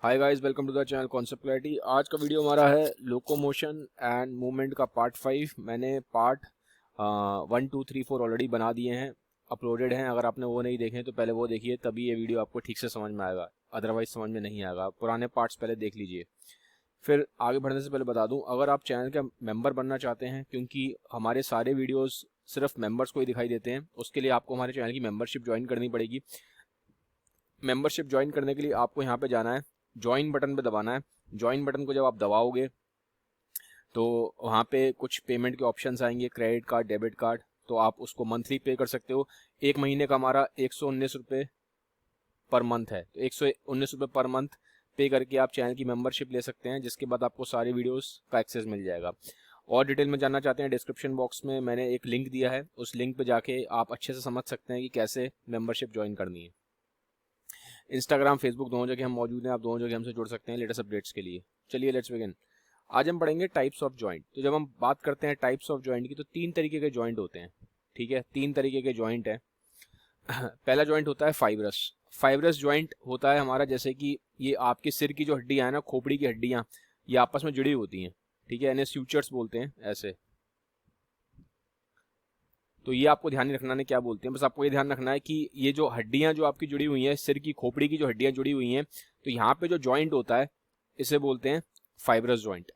Hi guys, welcome to the channel concept clarity. आज का video हमारा है लोकोमोशन एंड मूवमेंट का पार्ट 5। मैंने पार्ट 1, 2, 3, 4 ऑलरेडी बना दिए हैं, अपलोडेड हैं। अगर आपने वो नहीं देखे तो पहले वो देखिए, तभी ये वीडियो आपको ठीक से समझ में आएगा, अदरवाइज समझ में नहीं आएगा। पुराने पार्ट्स पहले देख लीजिए। फिर आगे बढ़ने से पहले बता दूं, अगर आप चैनल का मेंबर बनना चाहते हैं, क्योंकि हमारे सारे वीडियोस सिर्फ मेंबर्स को ही दिखाई देते हैं, उसके लिए आपको हमारे चैनल की मेंबरशिप ज्वाइन करनी पड़ेगी। मेंबरशिप ज्वाइन करने के लिए आपको यहाँ पे जाना है, ज्वाइन बटन पे दबाना है। ज्वाइन बटन को जब आप दबाओगे तो वहाँ पे कुछ पेमेंट के ऑप्शंस आएंगे, क्रेडिट कार्ड, डेबिट कार्ड। तो आप उसको मंथली पे कर सकते हो। एक महीने का हमारा 119 रुपये पर मंथ है, तो 119 रुपये पर मंथ पे करके आप चैनल की मेंबरशिप ले सकते हैं, जिसके बाद आपको सारी वीडियोस का एक्सेस मिल जाएगा। और डिटेल में जानना चाहते हैं, डिस्क्रिप्शन बॉक्स में मैंने एक लिंक दिया है, उस लिंक पे जाके आप अच्छे से समझ सकते हैं कि कैसे मेंबरशिप ज्वाइन करनी है। इंस्टाग्राम, फेसबुक दोनों जगह हम मौजूद हैं, आप दोनों जगह हमसे जुड़ सकते हैं लेटेस्ट अपडेट्स के लिए। चलिए लेट्स बिगिन। आज हम पढ़ेंगे टाइप्स ऑफ जॉइंट। तो जब हम बात करते हैं टाइप्स ऑफ जॉइंट की, तो 3 तरीके के जॉइंट होते हैं। ठीक है, 3 तरीके के जॉइंट है। पहला जॉइंट होता है फाइब्रस। फाइब्रस जॉइंट होता है हमारा, जैसे कि ये आपके सिर की जो हड्डियां है ना, खोपड़ी की हड्डियां, ये आपस में जुड़ी होती हैं। ठीक है, इन्हें स्यूचर्स बोलते हैं ऐसे। तो ये आपको ध्यान नहीं रखना है क्या बोलते हैं, बस आपको ये ध्यान रखना है कि ये जो हड्डियां जो आपकी जुड़ी हुई हैं, सिर की खोपड़ी की जो हड्डियां जुड़ी हुई हैं, तो यहाँ पे जो जॉइंट होता है इसे बोलते हैं फाइब्रस जॉइंट।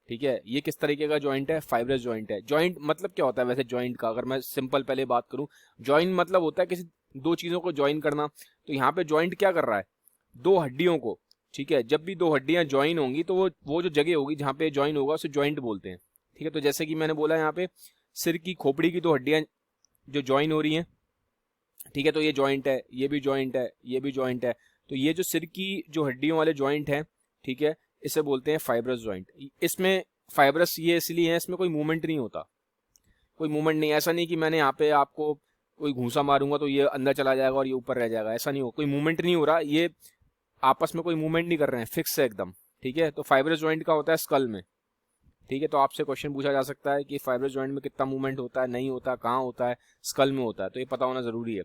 ठीक है, ये किस तरीके का जॉइंट है? फाइब्रस जॉइंट है। जॉइंट मतलब क्या होता है वैसे जॉइंट का? अगर मैं सिंपल पहले बात करूं, जॉइंट मतलब होता है किसी दो चीजों को ज्वाइन करना। तो यहाँ पे जॉइंट क्या कर रहा है? दो हड्डियों को। ठीक है, जब भी दो हड्डियां ज्वाइन होंगी तो वो जो जगह होगी जहाँ पे ज्वाइन होगा उसे जॉइंट बोलते हैं। ठीक है, तो जैसे कि मैंने बोला यहाँ पे सिर की खोपड़ी की दो हड्डियां जो ज्वाइन हो रही हैं, ठीक है, तो ये जॉइंट है, ये भी जॉइंट है, ये भी जॉइंट है। तो ये जो सिर की जो हड्डियों वाले जॉइंट है, ठीक है, इसे बोलते हैं फाइब्रस जॉइंट। इसमें फाइब्रस ये इसलिए है, इसमें कोई मूवमेंट नहीं होता, कोई मूवमेंट नहीं। ऐसा नहीं कि मैंने यहाँ पे आपको कोई घूसा मारूंगा तो ये अंदर चला जाएगा और ये ऊपर रह जाएगा, ऐसा नहीं हो, कोई मूवमेंट नहीं हो रहा, ये आपस में कोई मूवमेंट नहीं कर रहे हैं, फिक्स है एकदम। ठीक है, तो फाइब्रस जॉइंट का होता है स्कल में। ठीक है, तो आपसे क्वेश्चन पूछा जा सकता है कि फाइब्रस जॉइंट में कितना मूवमेंट होता है, नहीं होता, कहाँ होता है? स्कल में होता है, तो ये पता होना जरूरी है।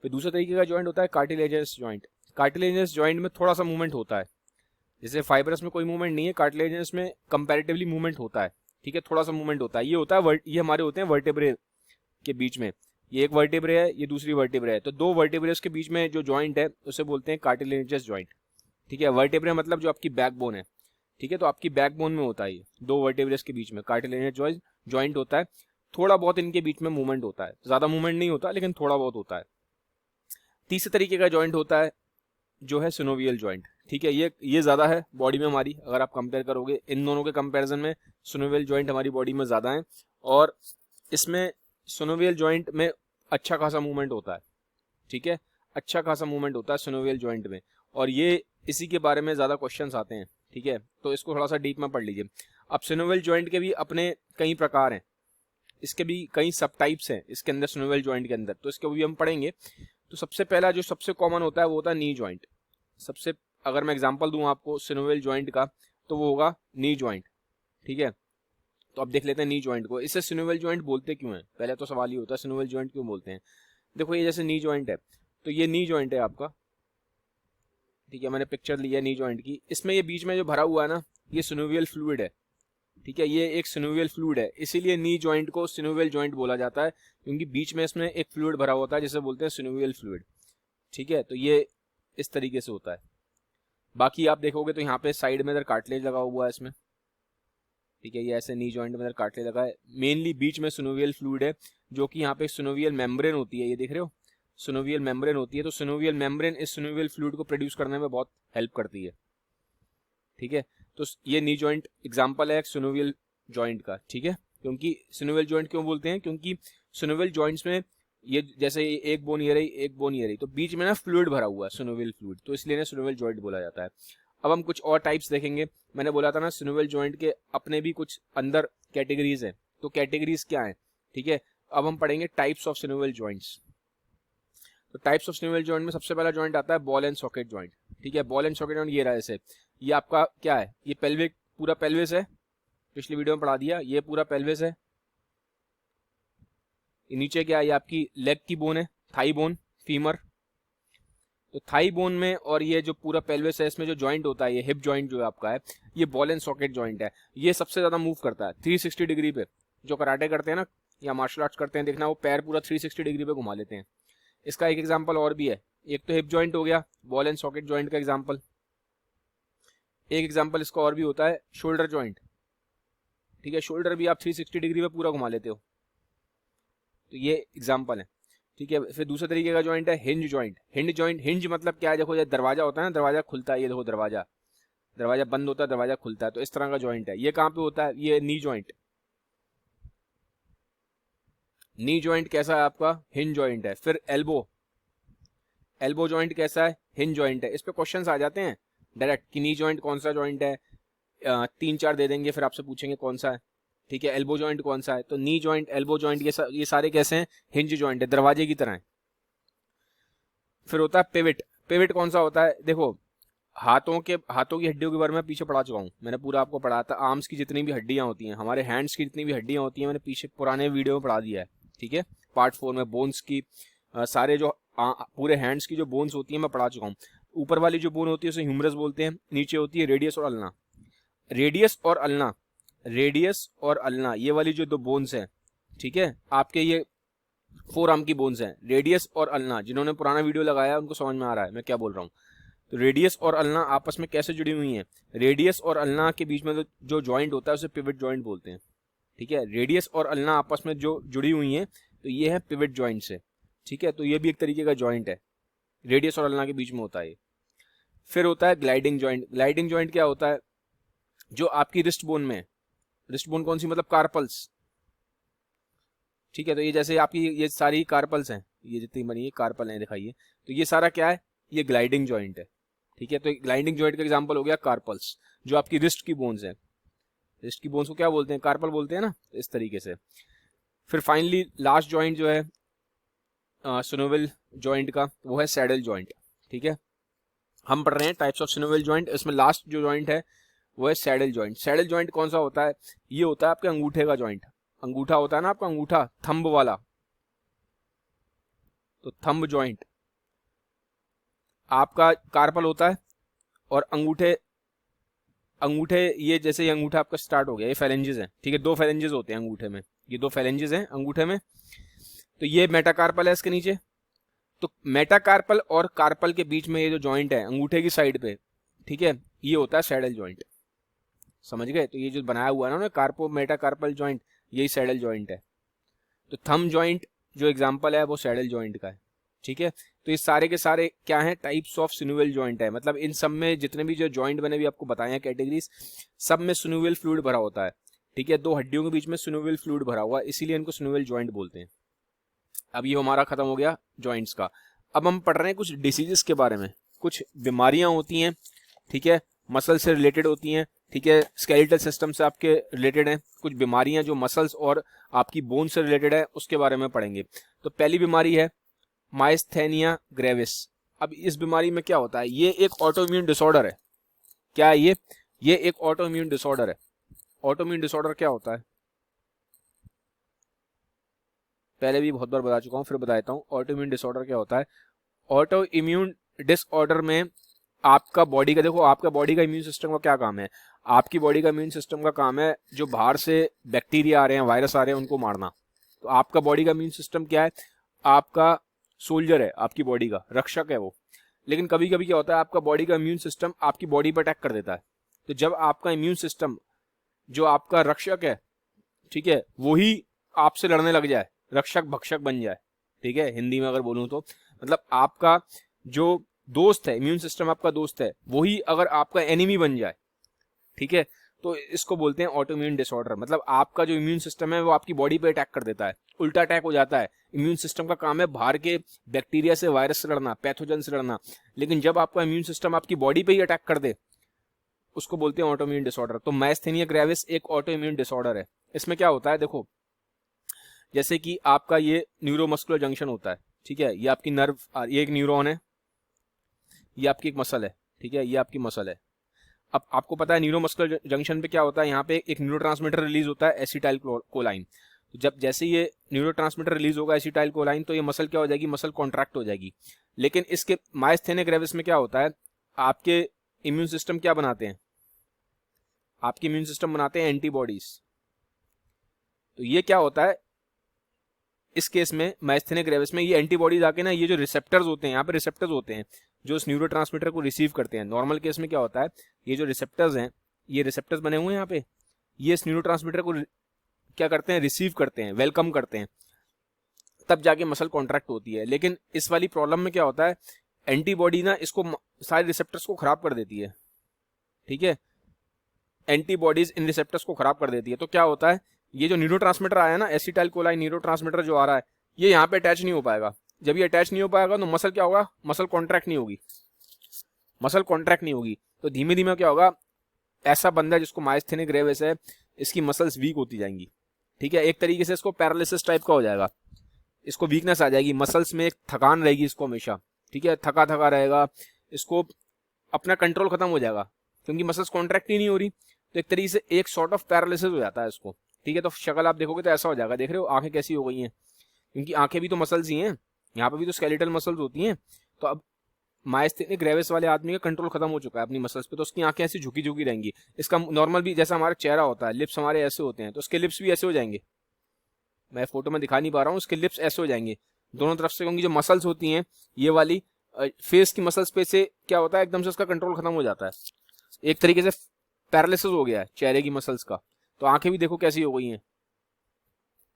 फिर दूसरे तरीके का जॉइंट होता है कार्टिलेजस जॉइंट। कार्टिलेजस जॉइंट में थोड़ा सा मूवमेंट होता है, जैसे फाइब्रस में कोई मूवमेंट नहीं है, कार्टिलेजस में कंपैरेटिवली मूवमेंट होता है। ठीक है, थोड़ा सा मूवमेंट होता है। ये होता है ये हमारे होते हैं वर्टेब्रे के बीच में। ये एक वर्टेब्रे है, ये दूसरी वर्टेब्रे है, तो दो वर्टेब्रेस के बीच में जो जॉइंट है उसे बोलते हैं कार्टिलेजस जॉइंट। ठीक है, वर्टेब्रे मतलब जो आपकी बैकबोन है। ठीक है, तो आपकी बैकबोन में होता है, ये दो वर्टेब्रेस के बीच में कार्टिलेजस जॉइंट होता है। थोड़ा बहुत इनके बीच में मूवमेंट होता है, ज्यादा मूवमेंट नहीं होता लेकिन थोड़ा बहुत होता है। तीसरे तरीके का जॉइंट होता है जो है सिनोवियल जॉइंट। ठीक है, ये ज्यादा है बॉडी में हमारी, अगर आप कंपेयर करोगे इन दोनों के कंपैरिजन में सिनोवियल जॉइंट हमारी बॉडी में ज्यादा है। और इसमें सिनोवियल जॉइंट में अच्छा खासा मूवमेंट होता है। ठीक है, अच्छा खासा मूवमेंट होता है सिनोवियल जॉइंट में, और ये इसी के बारे में ज्यादा क्वेश्चंस आते हैं। ठीक है, तो इसको थोड़ा सा डीप में पढ़ लीजिए। अब सिनोवियल जॉइंट के भी अपने कई प्रकार हैं, इसके भी कई सब टाइप्स हैं इसके अंदर, सिनोवियल जॉइंट के अंदर, तो इसके भी हम पढ़ेंगे। तो सबसे पहला जो सबसे कॉमन होता है वो होता है नी जॉइंट। सबसे अगर मैं एग्जांपल दूं आपको सिनोवियल जॉइंट का, तो वो होगा नी जॉइंट। ठीक है, तो अब देख लेते हैं नी जॉइंट को। इसे सिनोवियल जॉइंट बोलते क्यों हैं? पहले तो सवाल ये होता है सिनोवियल जॉइंट क्यों बोलते हैं। देखो, ये जैसे नी जॉइंट है, तो ये नी जॉइंट है आपका। ठीक है, मैंने पिक्चर ली है नी जॉइंट की। इसमें ये बीच में जो भरा हुआ है ना, ये सिनोवियल फ्लूइड है। ठीक है, ये एक सिनोवियल फ्लूइड है, इसीलिए नी जॉइंट को सिनोवियल जॉइंट बोला जाता है, क्योंकि बीच में इसमें एक फ्लूइड भरा होता है जिसे बोलते हैं सिनोवियल फ्लूइड। ठीक है, तो ये इस तरीके से होता है। बाकी आप देखोगे तो यहाँ पे साइड में इधर कार्टिलेज लगा हुआ है इसमें। ठीक है, ये ऐसे नी जॉइंट में इधर कार्टिलेज लगा है, मेनली बीच में सिनोवियल फ्लूइड है, जो कि यहाँ पे सिनोवियल मेम्ब्रेन होती है, ये देख रहे हो, सिनोवियल मेम्ब्रेन होती है। तो सिनोवियल मेम्ब्रेन इस सिनोवियल फ्लूइड को प्रोड्यूस करने में बहुत हेल्प करती है। ठीक है, तो ये नी जॉइंट एग्जांपल है सिनोवियल जॉइंट का। ठीक है, क्योंकि सिनोवियल जॉइंट क्यों बोलते हैं? क्योंकि सिनोवियल जॉइंट्स में ये जैसे एक बोन ये रही, एक बोन ये रही, तो बीच में ना फ्लूइड भरा हुआ है, सिनोवियल फ्लूइड, तो इसलिए ना सिनोवियल जॉइंट बोला जाता है। अब हम कुछ और टाइप्स देखेंगे। मैंने बोला था ना सिनोवियल जॉइंट के अपने भी कुछ अंदर कैटेगरीज हैं, तो कैटेगरीज क्या है? ठीक है, अब हम पढ़ेंगे टाइप्स ऑफ सिनोवियल जॉइंट्स। तो टाइप्स ऑफ सिनोवियल जॉइंट में सबसे पहला जॉइंट आता है बॉल एंड सॉकेट जॉइंट। ठीक है, बॉल एंड सॉकेट जॉइंट ये रहा ऐसे, ये आपका क्या है? ये पेल्विक, पूरा पेल्विस है, पिछली वीडियो में पढ़ा दिया, ये पूरा पेल्विस है। नीचे क्या है? ये आपकी लेग की बोन है, थाई बोन, फीमर। तो थाई बोन में और ये जो पूरा पेल्विस है इसमें जो जॉइंट होता है, ये हिप जॉइंट जो है आपका है, ये बॉल एंड सॉकेट जॉइंट है, ये सबसे ज्यादा मूव करता है 360 डिग्री पे। जो कराटे करते हैं ना या मार्शल आर्ट्स करते हैं, देखना वो पैर पूरा 360 डिग्री पे घुमा लेते हैं। इसका एक एग्जांपल और भी है, एक तो हिप जॉइंट हो गया, बॉल एंड सॉकेट जॉइंट का एग्जांपल। एक एग्जांपल इसका और भी होता है शोल्डर जॉइंट, ठीक है, शोल्डर भी आप 360 डिग्री पे पूरा घुमा लेते हो, तो ये एग्जांपल है, ठीक है। फिर दूसरे तरीके का जॉइंट है हिंज जॉइंट। हिंज मतलब क्या है, देखो ये दरवाजा होता है ना, दरवाजा खुलता है, ये देखो दरवाजा, दरवाजा बंद होता है, दरवाजा खुलता है, तो इस तरह का जॉइंट है। ये कहाँ पे होता है, ये नी जॉइंट। नी जॉइंट कैसा है आपका, हिंज जॉइंट है। फिर एल्बो, एल्बो जॉइंट कैसा है, हिंज जॉइंट है। इस पे क्वेश्चंस आ जाते हैं डायरेक्ट कि नी जॉइंट कौन सा जॉइंट है, 3-4 दे देंगे, फिर आपसे पूछेंगे कौन सा है, ठीक है। एल्बो जॉइंट कौन सा है, तो नी जॉइंट, एल्बो जॉइंट, ये सारे कैसे हैं, हिंज जॉइंट है, दरवाजे की तरह है। फिर होता है पिविट। पिविट कौन सा होता है, देखो हाथों की हड्डियों के बारे में पीछे पढ़ा चुका हूँ, मैंने पूरा आपको पढ़ाया था। आर्म्स की जितनी भी हड्डियां होती हैं, हमारे हैंड्स की जितनी भी हड्डियां होती हैं, मैंने पीछे पुराने वीडियो में पढ़ा दिया है, ठीक है। पार्ट 4 में बोन्स की सारे जो पूरे हैंड्स की जो बोन्स होती है मैं पढ़ा चुका हूँ। ऊपर वाली जो बोन होती है उसे ह्यूमरस बोलते हैं, नीचे होती है रेडियस और अल्ना। रेडियस और अल्ना, रेडियस और अल्ना, ये वाली जो दो बोन्स हैं, ठीक है, आपके ये 4 आर्म की बोन्स हैं, रेडियस और अल्ना। जिन्होंने पुराना वीडियो लगाया उनको समझ में आ रहा है मैं क्या बोल रहा हूँ। तो रेडियस और अल्ना आपस में कैसे जुड़ी हुई हैं, रेडियस और अल्ना के बीच में जो जॉइंट होता है उसे पिवट जॉइंट बोलते हैं, ठीक है। रेडियस और अल्ना आपस में जो जुड़ी हुई हैं, तो ये है पिवट जॉइंट से, ठीक है। तो ये भी एक तरीके का जॉइंट है, रेडियस और अल्ना के बीच में होता है। फिर होता है ग्लाइडिंग जॉइंट। ग्लाइडिंग जॉइंट क्या होता है, जो आपकी रिस्ट बोन में, रिस्ट बोन कौन सी, मतलब कार्पल्स, ठीक है। तो ये जैसे आपकी ये सारी कार्पल्स हैं, ये जितनी बनी है कार्पल हैं दिखाइए, तो ये सारा क्या है, ये ग्लाइडिंग जॉइंट है, ठीक है। तो ग्लाइडिंग जॉइंट का एग्जांपल हो गया कार्पल्स, जो आपकी रिस्ट की बोन्स है। रिस्ट की बोन्स को क्या बोलते हैं, कार्पल बोलते हैं ना, इस तरीके से। फिर फाइनली लास्ट जॉइंट जो है सिनोवियल जॉइंट का, वो है सैडल जॉइंट, ठीक है। हम पढ़ रहे हैं टाइप्स ऑफ सिनोवियल जॉइंट, इसमें लास्ट जो जॉइंट है वो है सैडल जॉइंट। सैडल जॉइंट कौन सा होता है, ये होता है आपके अंगूठे का जॉइंट। अंगूठा होता है ना आपका अंगूठा, थंब वाला, तो थंब जॉइंट आपका कार्पल होता है। और अंगूठे, ये जैसे ये अंगूठा आपका स्टार्ट हो गया, ये फेलेंजेस हैं, ठीक है, 2 फेलेंजेस होते हैं अंगूठे में, ये 2 फेलेंजेस हैं अंगूठे में, तो ये मेटाकार्पल है इसके नीचे। तो मेटाकार्पल और कार्पल के बीच में ये जो जॉइंट है अंगूठे की साइड पे, ठीक है, ये होता है सैडल जॉइंट, समझ गए। तो ये जो बनाया हुआ है ना कार्पो मेटाकार्पल जॉइंट, यही सैडल जॉइंट है। तो थंब जॉइंट जो एग्जांपल है वो सैडल जॉइंट का है, ठीक है। तो ये सारे के सारे क्या हैं, टाइप्स ऑफ सिनोवियल जॉइंट है। मतलब इन सब में जितने भी जो जॉइंट मैंने भी आपको बताए हैं कैटेगरीज, सब में सिनोवियल फ्लूइड भरा होता है, ठीक है। 2 हड्डियों के बीच में सिनोवियल फ्लूइड भरा हुआ है, इसीलिए इनको सिनोवियल जॉइंट बोलते हैं। अब ये हमारा खत्म हो गया जॉइंट्स का। अब हम पढ़ रहे हैं कुछ डिसीजेस के बारे में, कुछ बीमारियां होती हैं, ठीक है, मसल से रिलेटेड होती हैं, ठीक है, स्केलेटल सिस्टम से आपके रिलेटेड हैं। कुछ बीमारियां जो मसल्स और आपकी बोन से रिलेटेड है उसके बारे में पढ़ेंगे। तो पहली बीमारी है माइस्थेनिया ग्रेविस। अब इस बीमारी में क्या होता है, ये एक ऑटोइम्यून डिसऑर्डर है। क्या है ये एक ऑटोइम्यून डिसऑर्डर है। ऑटोइम्यून डिसऑर्डर क्या होता है, पहले भी बहुत बार बता चुका हूं, फिर बता देता हूं। ऑटोइम्यून डिसऑर्डर क्या होता है, ऑटो इम्यून डिसऑर्डर में आपका बॉडी का, देखो आपका बॉडी का इम्यून सिस्टम का क्या काम है, आपकी बॉडी का इम्यून सिस्टम का काम है जो बाहर से बैक्टीरिया आ रहे हैं, वायरस आ रहे हैं, उनको मारना। तो आपका बॉडी का इम्यून सिस्टम क्या है, आपका सोल्जर है, आपकी बॉडी का रक्षक है वो। लेकिन कभी कभी क्या होता है, आपका बॉडी का इम्यून सिस्टम आपकी बॉडी पर अटैक कर देता है। तो जब आपका इम्यून सिस्टम जो आपका रक्षक है, ठीक है, वही आपसे लड़ने लग जाए, रक्षक भक्षक बन जाए, ठीक है, हिंदी में अगर बोलूं तो मतलब आपका जो दोस्त है, इम्यून सिस्टम आपका दोस्त है, वही अगर आपका एनिमी बन जाए, ठीक है, तो इसको बोलते हैं ऑटोइम्यून डिसऑर्डर। मतलब आपका जो इम्यून सिस्टम है वो आपकी बॉडी पे अटैक कर देता है, उल्टा अटैक हो जाता है। इम्यून सिस्टम का काम है बाहर के बैक्टीरिया से, वायरस से लड़ना, पैथोजन से लड़ना, लेकिन जब आपका इम्यून सिस्टम आपकी बॉडी पे ही अटैक कर दे, उसको बोलते हैं ऑटोइम्यून डिसऑर्डर। तो माइस्थेनिया ग्रेविस एक ऑटोइम्यून डिसऑर्डर है। इसमें क्या होता है, देखो जैसे कि आपका ये न्यूरोमस्कुलर जंक्शन होता है, ठीक है, ये आपकी नर्व, ये एक न्यूरॉन है, ये आपकी एक मसल है, ठीक है, ये आपकी मसल है। अब आपको पता है न्यूरोमस्कुलर जंक्शन पे क्या होता है, यहाँ पे एक न्यूरोट्रांसमीटर रिलीज होता है एसिटाइल कोलाइन। जब जैसे ये न्यूरोट्रांसमीटर रिलीज होगा एसिटाइल कोलाइन, तो ये मसल क्या हो जाएगी, मसल कॉन्ट्रैक्ट हो जाएगी। लेकिन इसके मायस्थेनिया ग्रेविस में क्या होता है, आपके इम्यून सिस्टम क्या बनाते हैं, आपके इम्यून सिस्टम बनाते हैं एंटीबॉडीज। तो ये क्या होता है इस केस में, मायस्थेनिया ग्रेविस में, ये एंटीबॉडीज आके ना, ये जो रिसेप्टर्स होते हैं, यहाँ पे रिसेप्टर्स होते हैं जो इस न्यूरोट्रांसमीटर को रिसीव करते हैं। नॉर्मल केस में क्या होता है, ये जो रिसेप्टर्स हैं, ये रिसेप्टर्स बने हुए हैं यहाँ पे, ये इस न्यूरोट्रांसमीटर को क्या करते हैं, रिसीव करते हैं, वेलकम करते हैं, तब जाके मसल कॉन्ट्रैक्ट होती है। लेकिन इस वाली प्रॉब्लम में क्या होता है, एंटीबॉडी ना इसको सारे रिसेप्टर्स को खराब कर देती है। ठीक है, एंटीबॉडीज इन रिसेप्टर्स को खराब कर देती है। तो क्या होता है, ये जो न्यूरोट्रांसमीटर आया ना, एसिटाइल कोलाइन न्यूरोट्रांसमीटर जो आ रहा है, ये यहाँ पे अटैच नहीं हो पाएगा। जब ये अटैच नहीं हो पाएगा तो मसल क्या होगा, मसल कॉन्ट्रैक्ट नहीं होगी, मसल कॉन्ट्रैक्ट नहीं होगी। तो धीमे धीमे क्या होगा, ऐसा बंदा जिसको मायस्थेनिया ग्रेविस है, इसकी मसल्स वीक होती जाएंगी। ठीक है, एक तरीके से इसको पैरालिसिस टाइप का हो जाएगा, इसको वीकनेस आ जाएगी, मसल्स में एक थकान रहेगी इसको हमेशा। ठीक है, थका थका रहेगा, इसको अपना कंट्रोल खत्म हो जाएगा क्योंकि मसल्स कॉन्ट्रैक्ट ही नहीं हो रही। तो एक तरीके से एक सॉर्ट ऑफ पैरालिसिस हो जाता है इसको। ठीक है, तो शक्ल आप देखोगे तो ऐसा हो जाएगा, देख रहे हो आंखें कैसी हो गई हैं, क्योंकि आंखें भी तो मसल्स ही हैं, यहाँ पे भी तो स्केलेटल मसल्स होती हैं। तो अब मायस्थेनिया ग्रेविस वाले आदमी का कंट्रोल खत्म हो चुका है अपनी मसल्स पे, तो उसकी आंखें ऐसी झुकी झुकी रहेंगी। इसका नॉर्मल भी जैसा हमारा चेहरा होता है, लिप्स हमारे ऐसे होते हैं, तो उसके लिप्स भी ऐसे हो जाएंगे। मैं फोटो में दिखा नहीं पा रहा हूँ, उसके लिप्स ऐसे हो जाएंगे दोनों तरफ से, क्योंकि जो मसल्स होती हैं ये वाली फेस की मसल्स पे से क्या होता है, एकदम से उसका कंट्रोल खत्म हो जाता है, एक तरीके से पैरालिसिस हो गया है चेहरे की मसल्स का। तो आंखें भी देखो कैसी हो गई हैं।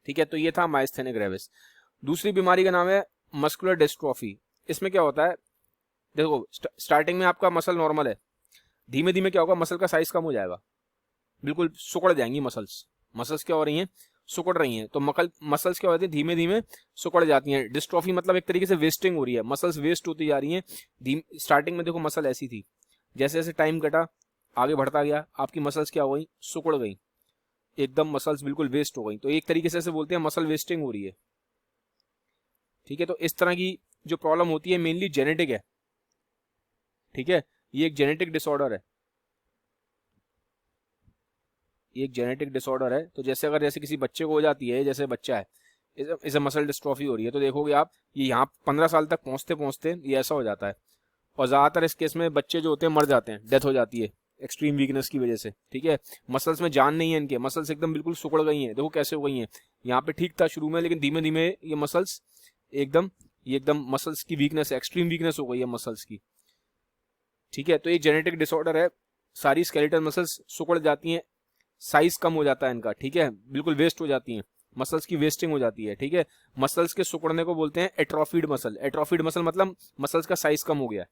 ठीक है, तो ये था मायस्थेनिया ग्रेविस। दूसरी बीमारी का नाम है मस्कुलर डिस्ट्रॉफी। इसमें क्या होता है, देखो स्टार्टिंग में आपका मसल नॉर्मल है, धीमे धीमे क्या होगा, मसल का साइज कम हो जाएगा, बिल्कुल सुकड़ जाएंगी मसल्स। मसल्स क्या हो रही हैं, सुकड़ रही हैं। तो मसल्स क्या होती है, धीमे धीमे सुकड़ जाती हैं। डिस्ट्रॉफी मतलब एक तरीके से वेस्टिंग हो रही है, मसल्स वेस्ट होती जा रही हैं। स्टार्टिंग में देखो मसल ऐसी थी, जैसे जैसे टाइम कटा आगे बढ़ता गया, आपकी मसल्स क्या हो गई, सुकड़ गई, एकदम मसल्स बिल्कुल वेस्ट हो गई। तो एक तरीके से बोलते हैं मसल वेस्टिंग हो रही है। ठीक है, तो इस तरह की जो प्रॉब्लम होती है मेनली जेनेटिक है। ठीक है, ये एक जेनेटिक डिसऑर्डर है, ये एक जेनेटिक डिसऑर्डर है। तो जैसे अगर जैसे किसी बच्चे को हो जाती है, जैसे बच्चा है, इसे मसल डिस्ट्रॉफी हो रही है, तो देखोगे आप ये यहाँ 15 साल तक पहुंचते पहुंचते ये ऐसा हो जाता है। और ज़्यादातर इस केस में बच्चे जो होते हैं मर जाते हैं, डेथ हो जाती है एक्सट्रीम वीकनेस की वजह से। ठीक है, मसल्स में जान नहीं है इनके, मसल्स एकदम बिल्कुल सुकड़ गई हैं, देखो कैसे हो गई हैं। यहाँ पे ठीक था शुरू में, लेकिन धीमे धीमे ये मसल्स एकदम मसल्स की वीकनेस, एक्सट्रीम वीकनेस हो गई है मसल्स की। ठीक है, तो ये जेनेटिक डिसऑर्डर है, सारी स्केलेटल मसल्स सुकड़ जाती हैं, साइज कम हो जाता है इनका। ठीक है, बिल्कुल वेस्ट हो जाती हैं, मसल्स की वेस्टिंग हो जाती है। ठीक है, मसल्स के सिकुड़ने को बोलते हैं एट्रोफिड मसल। एट्रोफिड मसल मतलब मसल्स का साइज कम हो गया है।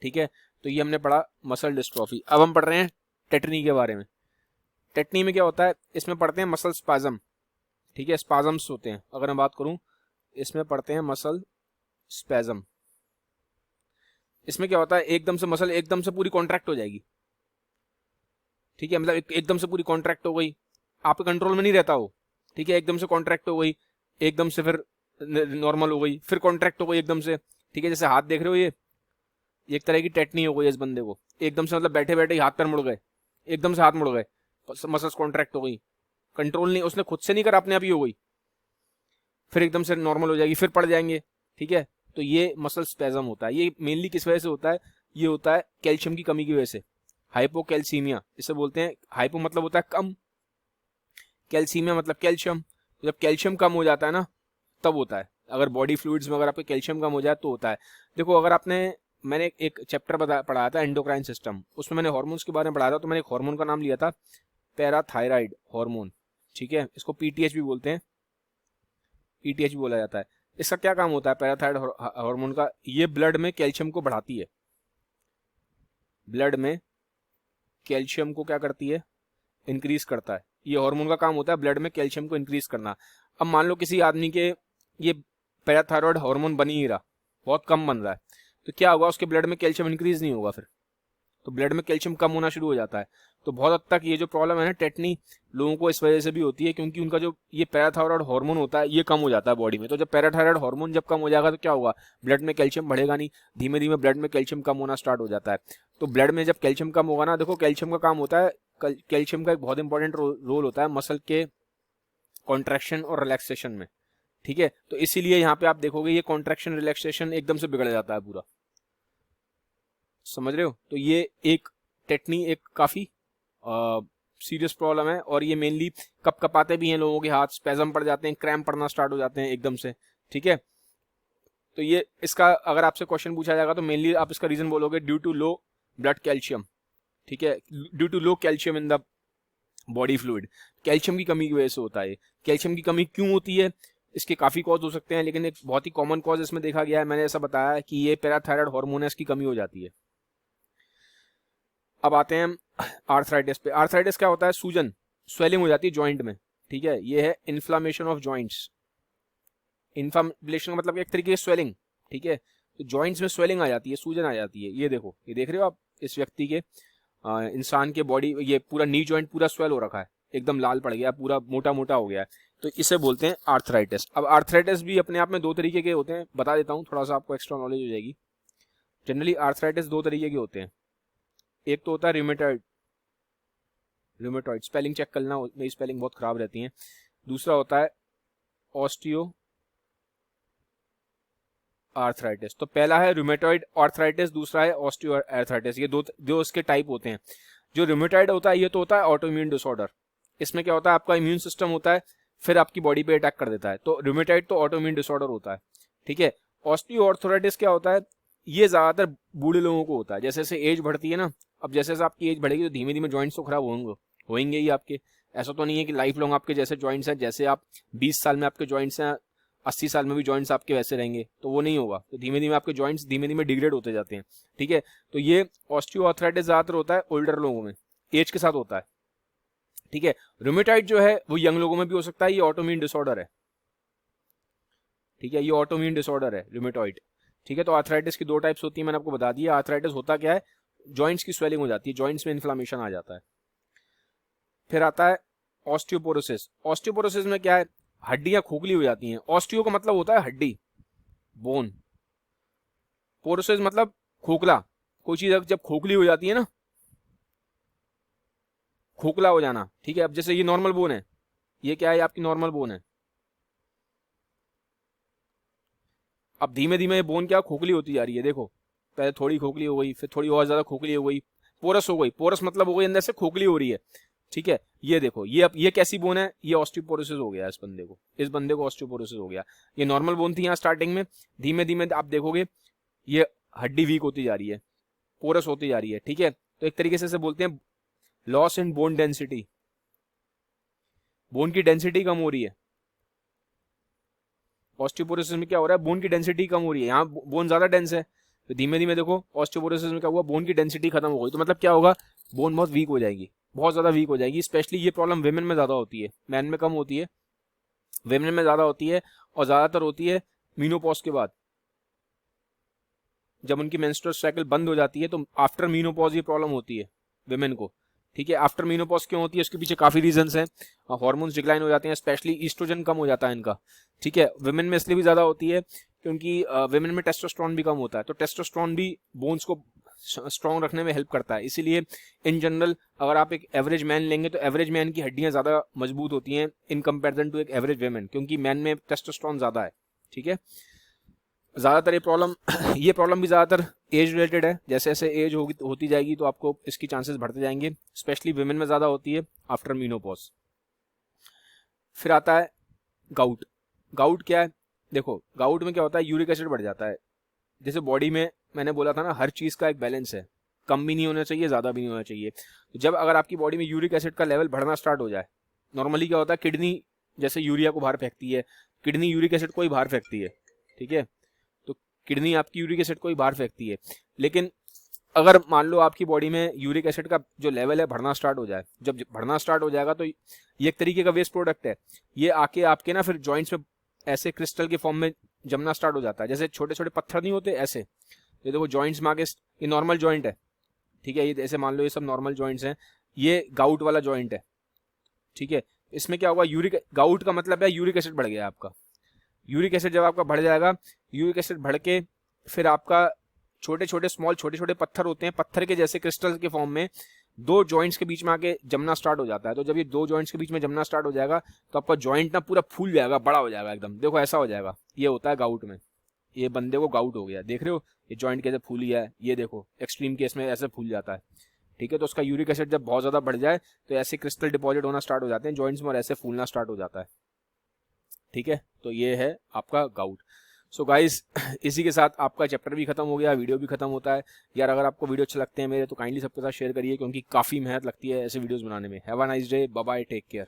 ठीक है, तो ये हमने पढ़ा मसल डिस्ट्रॉफी। अब हम पढ़ रहे हैं टेटनी के बारे में। टेटनी में क्या होता है, इसमें पढ़ते हैं मसल स्पाजम। ठीक है, स्पाजम्स होते हैं, अगर मैं बात करूं इसमें पढ़ते हैं मसल स्पैजम। इसमें क्या होता है, एकदम से मसल एकदम से पूरी कॉन्ट्रैक्ट हो जाएगी। ठीक है, मतलब एकदम से पूरी कॉन्ट्रैक्ट हो गई, आपके कंट्रोल में नहीं रहता हो। ठीक है, एकदम से कॉन्ट्रैक्ट हो गई, एकदम से फिर नॉर्मल हो गई, फिर कॉन्ट्रैक्ट हो गई एकदम से। ठीक है, जैसे हाथ देख रहे हो, ये एक तरह की टेटनी हो गई इस बंदे को, एकदम से मतलब बैठे बैठे हाथ पैर मुड़ गए, एकदम से हाथ मुड़ गए, मसल्स कॉन्ट्रैक्ट हो गई, कंट्रोल नहीं, उसने खुद से नहीं करा, अपने आप ही हो गई, फिर एकदम से नॉर्मल हो जाएगी, फिर पड़ जाएंगे। ठीक है, तो ये मसल स्पैजम होता है। ये मेनली किस वजह से होता है, ये होता है कैल्शियम की कमी की वजह से, हाइपोकैल्सीमिया इसे बोलते हैं। हाइपो मतलब होता है कम, कैल्सीमिया मतलब कैल्शियम। तो जब कैल्शियम कम हो जाता है ना, तब होता है। अगर बॉडी फ्लूइड्स में अगर आपके कैल्शियम कम हो जाए तो होता है। देखो, अगर मैंने एक चैप्टर पढ़ाया था एंडोक्राइन सिस्टम, उसमें मैंने हार्मोन्स के बारे में पढ़ाया था, तो मैंने एक हार्मोन का नाम लिया था पैराथायराइड हार्मोन। ठीक है, इसको पीटीएच भी बोलते हैं, पीटीएच भी बोला जाता है। इसका क्या काम होता है पैराथायराइड हार्मोन का, ये ब्लड में कैल्शियम को बढ़ाती है, ब्लड में कैल्शियम को क्या करती है, इंक्रीज करता है। ये हार्मोन का काम होता है ब्लड में कैल्शियम को इंक्रीज करना। अब मान लो किसी आदमी के ये पैराथायराइड हार्मोन बन ही नहीं रहा, बहुत कम बन रहा है, तो क्या होगा, उसके ब्लड में कैल्शियम इंक्रीज नहीं होगा, फिर तो ब्लड में कैल्शियम कम होना शुरू हो जाता है। तो बहुत हद तक ये जो प्रॉब्लम है ना टेटनी, लोगों को इस वजह से भी होती है, क्योंकि उनका जो ये पैराथायराइड हार्मोन होता है ये कम हो जाता है बॉडी में। तो जब पैराथायराइड हार्मोन जब कम हो जाएगा तो क्या होगा, ब्लड में कैल्शियम बढ़ेगा नहीं, धीमे धीमे ब्लड में कैल्शियम कम होना स्टार्ट हो जाता है। तो ब्लड में जब कैल्शियम कम होगा ना, देखो कैल्शियम का काम होता है, कैल्शियम का एक बहुत इंपॉर्टेंट रोल होता है मसल के कॉन्ट्रैक्शन और रिलैक्सेशन में, ठीक है। तो इसीलिए यहाँ पे आप देखोगे ये कॉन्ट्रैक्शन रिलैक्सेशन एकदम से बिगड़ जाता है पूरा, समझ रहे हो। तो ये एक टेटनी एक काफी सीरियस प्रॉब्लम है, और ये मेनली कप कपाते भी हैं लोगों के, हाथ स्पैज़म पड़ जाते हैं, क्रैम्प पड़ना स्टार्ट हो जाते हैं एकदम से, ठीक है। तो ये इसका अगर आपसे क्वेश्चन पूछा जाएगा तो मेनली आप इसका रीजन बोलोगे due to low blood calcium, ठीक है, due to low calcium in the body fluid. Calcium की कमी की वजह से होता है। कैल्शियम की कमी क्यों होती है, इसके काफी कॉज हो सकते हैं, लेकिन एक बहुत ही कॉमन कॉज इसमें देखा गया है, मैंने ऐसा बताया कि ये पैराथायराइड हार्मोन है, इसकी कमी हो जाती है। अब आते हैं हम आर्थराइटिस पे। आर्थराइटिस क्या होता है, सूजन, स्वेलिंग हो जाती है जॉइंट में, ठीक है। ये है इन्फ्लामेशन ऑफ जॉइंट्स। इन्फ्लामेशन का मतलब एक तरीके से स्वेलिंग, ठीक है। तो जॉइंट्स में स्वेलिंग आ जाती है, सूजन आ जाती है। ये देखो, ये देख रहे हो आप इस व्यक्ति के, इंसान के बॉडी, ये पूरा नी जॉइंट पूरा स्वेल हो रखा है, एकदम लाल पड़ गया, पूरा मोटा मोटा हो गया है, तो इसे बोलते हैं आर्थराइटिस। अब आर्थराइटिस भी अपने आप में दो तरीके के होते हैं, बता देता हूँ, थोड़ा सा आपको एक्स्ट्रा नॉलेज हो जाएगी। जनरली आर्थराइटिस दो तरीके के होते हैं। एक तो होता है रूमेटॉइड, रूमेटॉइड स्पेलिंग चेक करना, मेरी स्पेलिंग बहुत खराब रहती है। दूसरा होता है ऑस्टियो आर्थराइटिस। तो पहला है रूमेटॉइड आर्थराइटिस, दूसरा है ऑस्टियो आर्थराइटिस। ये दो इसके टाइप होते हैं। जो रूमेटॉइड होता है ये तो होता है ऑटोइम्यून डिसऑर्डर। इसमें क्या होता है, आपका इम्यून सिस्टम होता है, फिर आपकी बॉडी पे अटैक कर देता है। तो रूमेटॉइड तो ऑटोइम्यून डिसऑर्डर होता है, ठीक है। ऑस्टियो आर्थराइटिस क्या होता है, ये ज्यादातर बूढ़े लोगों को होता है। जैसे जैसे एज बढ़ती है ना, अब जैसे जैसे आपकी एज बढ़ेगी तो धीमे धीमे जॉइंट्स तो खराब होंगे ही आपके। ऐसा तो नहीं है कि लाइफ लॉन्ग आपके जैसे जॉइंट्स हैं, जैसे आप 20 साल में आपके जॉइंट्स हैं, 80 साल में भी जॉइंट्स आपके वैसे रहेंगे, तो वो नहीं होगा। तो धीमे धीमे आपके जॉइंट्स धीमे धीमे डिग्रेड होते जाते हैं, ठीक है। तो ये ऑस्टियोआर्थराइटिस ज्यादातर होता है ओल्डर लोगों में, एज के साथ होता है, ठीक है। रूमेटॉइड जो है वो यंग लोगों में भी हो सकता है, ये ऑटोइम्यून डिसऑर्डर है, ठीक है। ये ऑटोइम्यून डिसऑर्डर है रूमेटॉइड, ठीक है। तो आर्थराइटिस की दो टाइप्स होती है, मैंने आपको बता दिया। आर्थराइटिस होता क्या है, जॉइंट्स की स्वेलिंग हो जाती है, जॉइंट्स में इन्फ्लामेशन आ जाता है। फिर आता है ऑस्टियोपोरोसिस। ऑस्टियोपोरोसिस में क्या है, हड्डियां खोखली हो जाती हैं। ऑस्टियो का मतलब होता है हड्डी, बोन। पोरोसिस मतलब खोखला, कोई चीज जब खोखली हो जाती है ना, खोखला हो जाना, ठीक है। अब जैसे ये नॉर्मल बोन है, ये क्या है, आपकी नॉर्मल बोन है। अब धीमे धीमे ये बोन क्या खोखली होती जा रही है, देखो, पहले थोड़ी खोखली हो गई, फिर थोड़ी और ज्यादा खोखली हो गई, पोरस हो गई। पोरस मतलब हो गई अंदर से खोखली हो रही है, ठीक है। ये देखो, ये अब ये कैसी बोन है, ये ऑस्टियोपोरोसिस हो गया इस बंदे को ऑस्टियोपोरोसिस हो गया। ये नॉर्मल बोन थी यहाँ स्टार्टिंग में, धीमे धीमे आप देखोगे ये हड्डी वीक होती जा रही है, पोरस होती जा रही है, ठीक है। तो एक तरीके से बोलते हैं loss in bone density, bone की डेंसिटी कम हो रही है। ऑस्टियोपोरोसिस में क्या हो रहा है, बोन की डेंसिटी कम हो रही है, यहाँ बोन ज्यादा डेंस है, तो धीमे धीमे देखो ऑस्टियोपोरोसिस में क्या हुआ, बोन की डेंसिटी खत्म हो गई। तो मतलब क्या होगा, बोन बहुत वीक हो जाएगी, बहुत ज्यादा वीक हो जाएगी। स्पेशली ये प्रॉब्लम विमेन में ज्यादा होती है, मैन में कम होती है, विमेन में ज्यादा होती है, और ज्यादातर होती है मीनोपॉज के बाद। जब उनकी मेंस्ट्रुअल साइकिल बंद हो जाती है तो आफ्टर मीनोपॉज ये प्रॉब्लम होती है विमेन को, ठीक है। आफ्टर मीनोपॉज क्यों होती है, उसके पीछे काफी रीजंस हैं। हार्मोन्स डिक्लाइन हो जाते हैं, स्पेशली ईस्ट्रोजन कम हो जाता है इनका, ठीक है। विमेन में इसलिए भी ज्यादा होती है क्योंकि विमेन में टेस्टोस्टेरोन भी कम होता है, तो टेस्टोस्टेरोन भी बोन्स को स्ट्रॉन्ग रखने में हेल्प करता है। इसीलिए इन जनरल अगर आप एक एवरेज मैन लेंगे तो एवरेज मैन की हड्डियां ज्यादा मजबूत होती हैं इन कंपैरिजन टू एक एवरेज वेमेन, क्योंकि मैन में टेस्टोस्टेरोन ज्यादा है, ठीक है। ज्यादातर ये प्रॉब्लम भी ज्यादातर एज रिलेटेड है। जैसे जैसे एज होती जाएगी तो आपको इसकी चांसेस बढ़ते जाएंगे, स्पेशली विमेन में ज्यादा होती है आफ्टर मीनोपॉज। फिर आता है गाउट। गाउट क्या है, देखो गाउट में क्या होता है, यूरिक एसिड बढ़ जाता है। जैसे बॉडी में मैंने बोला था ना, हर चीज का एक बैलेंस है, कम भी नहीं होना चाहिए, ज्यादा भी नहीं होना चाहिए। तो जब अगर आपकी बॉडी में यूरिक एसिड का लेवल बढ़ना स्टार्ट हो जाए, नॉर्मली क्या होता है, किडनी जैसे यूरिया को बाहर फेंकती है, किडनी यूरिक एसिड को ही बाहर फेंकती है, ठीक है। तो किडनी आपकी यूरिक एसिड को ही बाहर फेंकती है, लेकिन अगर मान लो आपकी बॉडी में यूरिक एसिड का जो लेवल है बढ़ना स्टार्ट हो जाए, जब बढ़ना स्टार्ट हो जाएगा तो ये एक तरीके का वेस्ट प्रोडक्ट है, ये आके आपके ना फिर जॉइंट्स में ऐसे क्रिस्टल के फॉर्म में जमना स्टार्ट हो जाता है। जैसे छोटे छोटे पत्थर नहीं होते ऐसे, ये देखो जॉइंट्स में आगे, ये नॉर्मल जॉइंट है, ठीक है। ये ऐसे मान लो ये सब नॉर्मल जॉइंट्स हैं, ये गाउट वाला जॉइंट है, ठीक है। इसमें क्या होगा, गाउट का मतलब है यूरिक एसिड बढ़ गया आपका। यूरिक एसिड जब आपका बढ़ जाएगा, यूरिक एसिड बढ़ के फिर आपका छोटे छोटे पत्थर होते हैं, पत्थर के जैसे क्रिस्टल के फॉर्म में दो जॉइंट्स के बीच में आके जमना स्टार्ट हो जाता है। तो जब ये दो जॉइंट्स के बीच में जमना स्टार्ट हो जाएगा तो आपका जॉइंट ना पूरा फूल जाएगा, बड़ा हो जाएगा एकदम। देखो ऐसा हो जाएगा, ये होता है गाउट में। ये बंदे को गाउट हो गया, देख रहे हो ये जॉइंट कैसे फूल गया है, ये देखो एक्सट्रीम केस में ऐसे फूल जाता है। ठीक है, तो उसका यूरिक एसिड जब बहुत ज़्यादा बढ़ जाए तो ऐसे क्रिस्टल डिपॉजिट होना स्टार्ट हो जाते हैं जॉइंट्स में और ऐसे फूलना स्टार्ट हो जाता है। ठीक है, तो ये है आपका गाउट। सो गाइज इसी के साथ आपका चैप्टर भी खत्म हो गया, वीडियो भी खत्म होता है। यार अगर आपको वीडियो अच्छे लगते हैं मेरे तो काइंडली सबके साथ शेयर करिए, क्योंकि काफ़ी मेहनत लगती है ऐसे वीडियोस बनाने में। Have a nice day, bye bye, take care.